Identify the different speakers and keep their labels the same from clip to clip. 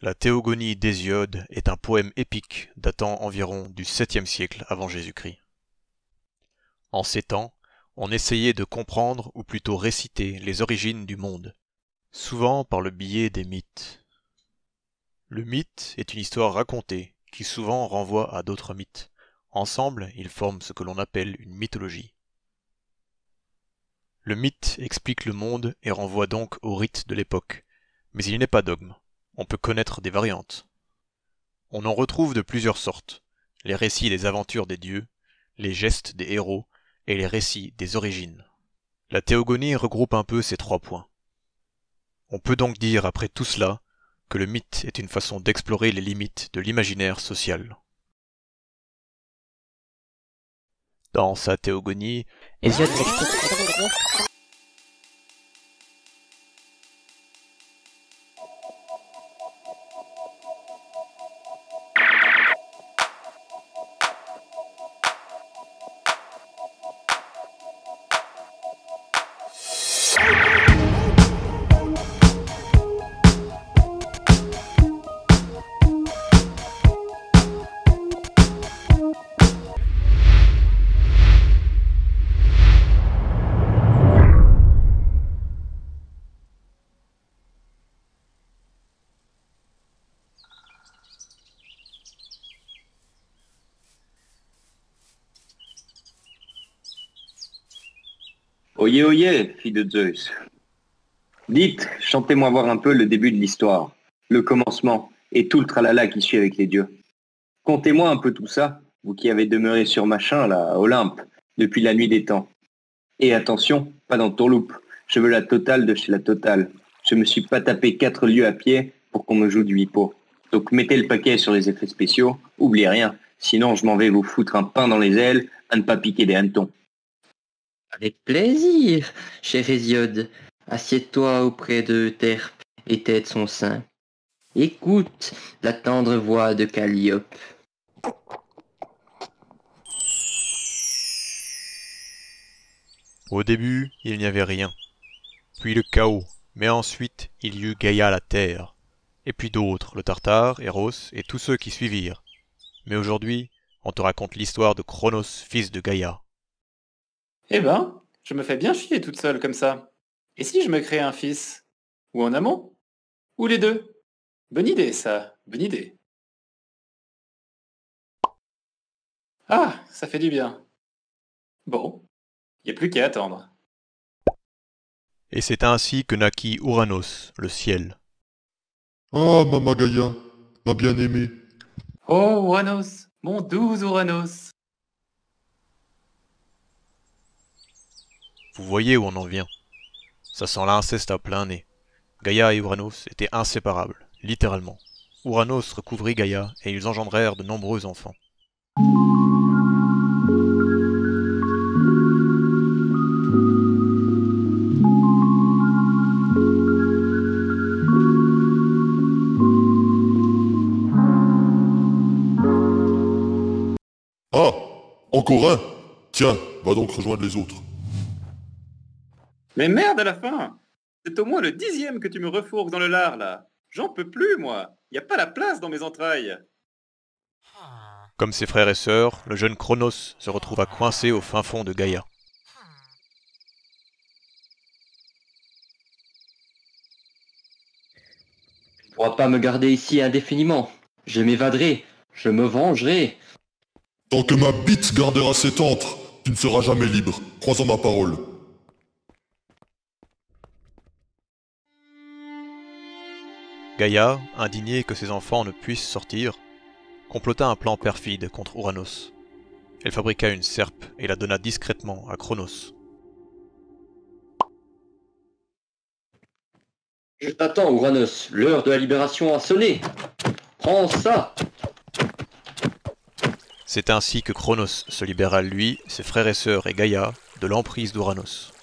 Speaker 1: La Théogonie d'Hésiode est un poème épique datant environ du 7e siècle avant Jésus-Christ. En ces temps, on essayait de comprendre ou plutôt réciter les origines du monde, souvent par le biais des mythes. Le mythe est une histoire racontée qui souvent renvoie à d'autres mythes. Ensemble, ils forment ce que l'on appelle une mythologie. Le mythe explique le monde et renvoie donc aux rites de l'époque, mais il n'est pas dogme. On peut connaître des variantes. On en retrouve de plusieurs sortes, les récits des aventures des dieux, les gestes des héros et les récits des origines. La théogonie regroupe un peu ces trois points. On peut donc dire après tout cela que le mythe est une façon d'explorer les limites de l'imaginaire social. Dans sa théogonie,
Speaker 2: Hésiode l'explique.
Speaker 3: Oyez, oyez, fille de Zeus. Dites, chantez-moi voir un peu le début de l'histoire, le commencement et tout le tralala qui suit avec les dieux. Contez-moi un peu tout ça, vous qui avez demeuré sur machin, là, à Olympe, depuis la nuit des temps. Et attention, pas dans tourloupe, je veux la totale de chez la totale. Je me suis pas tapé 4 lieues à pied pour qu'on me joue du hippo. Donc mettez le paquet sur les effets spéciaux, oubliez rien, sinon je m'en vais vous foutre un pain dans les ailes à ne pas piquer des hannetons.
Speaker 2: Avec plaisir, cher Hésiode. Assieds-toi auprès de Terpe et t'aide son sein. Écoute la tendre voix de Calliope.
Speaker 1: au début, il n'y avait rien, puis le chaos, mais ensuite il y eut Gaïa la terre, et puis d'autres, le Tartare, Eros et tous ceux qui suivirent. Mais aujourd'hui, on te raconte l'histoire de Cronos, fils de Gaïa.
Speaker 4: Eh ben, je me fais bien chier toute seule comme ça. Et si je me crée un fils? Ou un amant? Ou les deux? Bonne idée, ça, bonne idée. Ah, ça fait du bien. Bon, y a plus qu'à attendre.
Speaker 1: Et c'est ainsi que naquit Ouranos, le ciel.
Speaker 5: Ah, Mama Gaïa, ma bien-aimée.
Speaker 4: Oh, Uranos, mon doux Uranos.
Speaker 1: Vous voyez où on en vient. Ça sent l'inceste à plein nez. Gaïa et Ouranos étaient inséparables, littéralement. Ouranos recouvrit Gaïa et ils engendrèrent de nombreux enfants.
Speaker 5: Ah, encore un. Tiens, va donc rejoindre les autres.
Speaker 4: Mais merde à la fin! C'est au moins le 10e que tu me refourgues dans le lard, là. J'en peux plus, moi. Y a pas la place dans mes entrailles.
Speaker 1: Comme ses frères et sœurs, le jeune Cronos se retrouva coincé au fin fond de Gaïa.
Speaker 2: Tu ne pourras pas me garder ici indéfiniment. Je m'évaderai, je me vengerai.
Speaker 5: Tant que ma bite gardera cet antre, tu ne seras jamais libre. Crois en ma parole.
Speaker 1: Gaïa, indignée que ses enfants ne puissent sortir, complota un plan perfide contre Ouranos. Elle fabriqua une serpe et la donna discrètement à Cronos.
Speaker 2: Je t'attends, Ouranos. L'heure de la libération a sonné. Prends ça.
Speaker 1: C'est ainsi que Cronos se libéra lui, ses frères et sœurs et Gaïa de l'emprise d'Ouranos.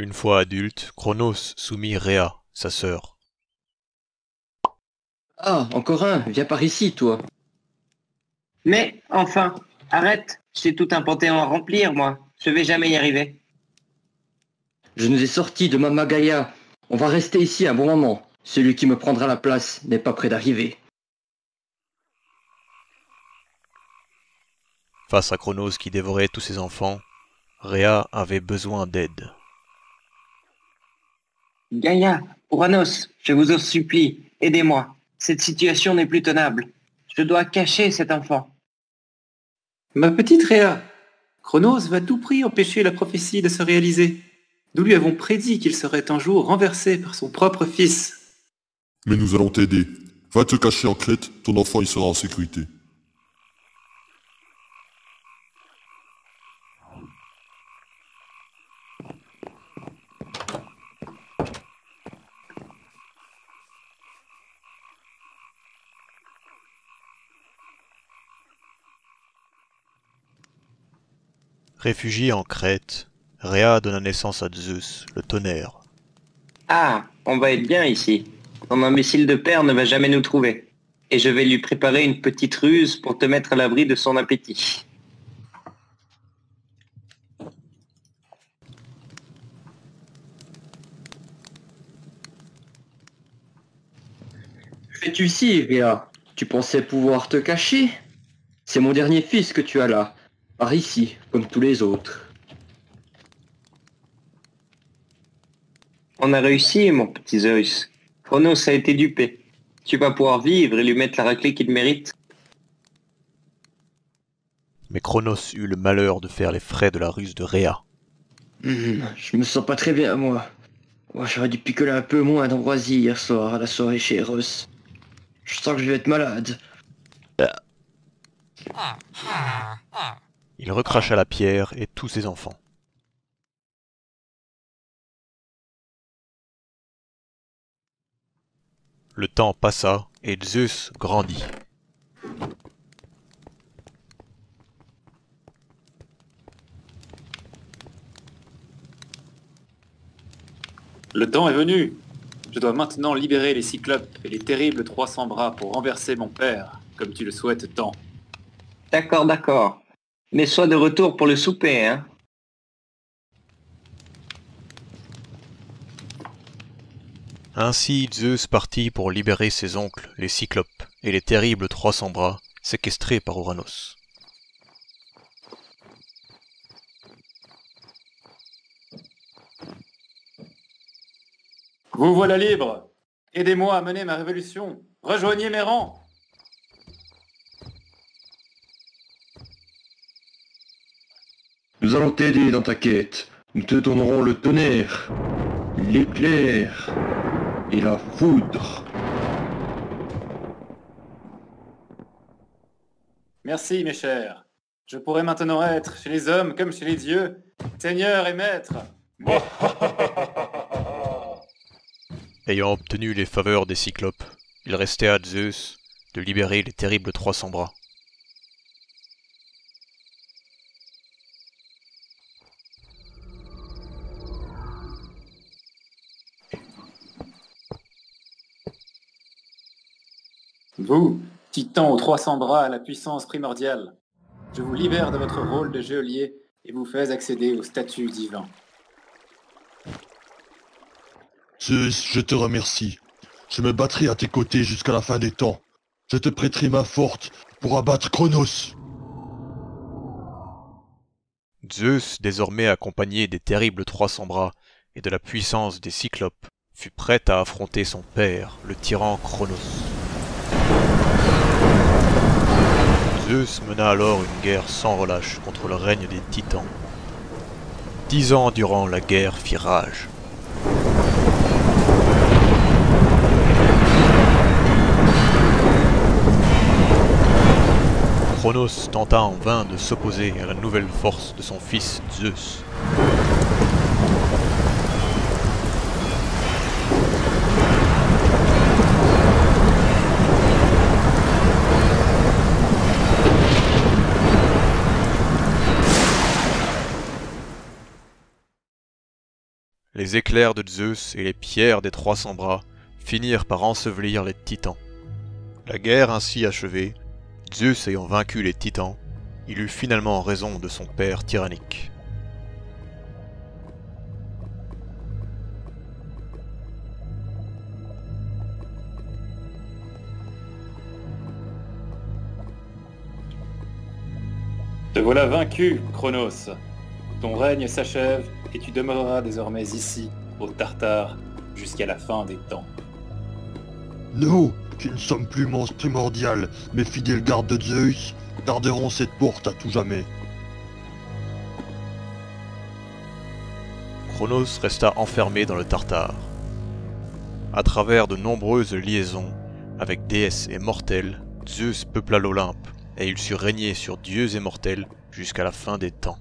Speaker 1: Une fois adulte, Cronos soumit Rhea, sa sœur.
Speaker 2: Ah, encore un. Viens par ici, toi.
Speaker 3: Mais, enfin, arrête, C'est tout un panthéon à remplir, moi. Je vais jamais y arriver.
Speaker 2: Je nous ai sortis de Mama Gaïa. On va rester ici un bon moment. Celui qui me prendra la place n'est pas près d'arriver.
Speaker 1: Face à Chronos qui dévorait tous ses enfants, Rhea avait besoin d'aide.
Speaker 3: Gaïa, Uranos, je vous en supplie, aidez-moi. Cette situation n'est plus tenable. Je dois cacher cet enfant.
Speaker 4: Ma petite Rhea, Chronos va à tout prix empêcher la prophétie de se réaliser. Nous lui avons prédit qu'il serait un jour renversé par son propre fils.
Speaker 5: Mais nous allons t'aider. Va te cacher en Crète, ton enfant y sera en sécurité.
Speaker 1: Réfugiée en Crète, Rhea donna naissance à Zeus, le tonnerre.
Speaker 3: Ah, on va être bien ici. Ton imbécile de père ne va jamais nous trouver. Et je vais lui préparer une petite ruse pour te mettre à l'abri de son appétit.
Speaker 2: Fais-tu ici, Rhea? Tu pensais pouvoir te cacher? C'est mon dernier fils que tu as là. Par ici, comme tous les autres.
Speaker 3: On a réussi, mon petit Zeus. Chronos a été dupé. Tu vas pouvoir vivre et lui mettre la raclée qu'il mérite.
Speaker 1: Mais Chronos eut le malheur de faire les frais de la ruse de Rhea.
Speaker 2: Je me sens pas très bien, moi. J'aurais dû picoler un peu moins d'ambroisie hier soir à la soirée chez Eros. Je sens que je vais être malade.
Speaker 1: Il recracha la pierre et tous ses enfants. Le temps passa et Zeus grandit.
Speaker 4: Le temps est venu. Je dois maintenant libérer les Cyclopes et les terribles 300 bras pour renverser mon père, comme tu le souhaites tant.
Speaker 3: D'accord, d'accord. Mais sois de retour pour le souper, hein.
Speaker 1: Ainsi Zeus partit pour libérer ses oncles, les Cyclopes, et les terribles 300 bras, séquestrés par Uranos.
Speaker 4: Vous voilà libre. Aidez-moi à mener ma révolution. Rejoignez mes rangs.
Speaker 2: Nous allons t'aider dans ta quête. Nous te donnerons le tonnerre, l'éclair et la foudre.
Speaker 4: Merci, mes chers. Je pourrai maintenant être, chez les hommes comme chez les dieux, seigneur et maître.
Speaker 1: Ayant obtenu les faveurs des Cyclopes, il restait à Zeus de libérer les terribles 300 bras.
Speaker 4: Vous, titan aux 300 bras à la puissance primordiale, je vous libère de votre rôle de geôlier et vous fais accéder au statut divin.
Speaker 5: Zeus, je te remercie. Je me battrai à tes côtés jusqu'à la fin des temps. Je te prêterai main forte pour abattre Chronos.
Speaker 1: Zeus, désormais accompagné des terribles 300 bras et de la puissance des Cyclopes, fut prêt à affronter son père, le tyran Chronos. Zeus mena alors une guerre sans relâche contre le règne des Titans. 10 ans durant la guerre fit rage. Chronos tenta en vain de s'opposer à la nouvelle force de son fils Zeus. Les éclairs de Zeus et les pierres des 300 bras finirent par ensevelir les Titans. La guerre ainsi achevée, Zeus ayant vaincu les Titans, il eut finalement raison de son père tyrannique.
Speaker 4: Te voilà vaincu, Chronos. Ton règne s'achève et tu demeureras désormais ici, au Tartare, jusqu'à la fin des temps.
Speaker 5: Nous, qui ne sommes plus monstres primordiales, mais fidèles gardes de Zeus, garderons cette porte à tout jamais.
Speaker 1: Chronos resta enfermé dans le Tartare. À travers de nombreuses liaisons avec déesses et mortels, Zeus peupla l'Olympe, et il sut régner sur dieux et mortels jusqu'à la fin des temps.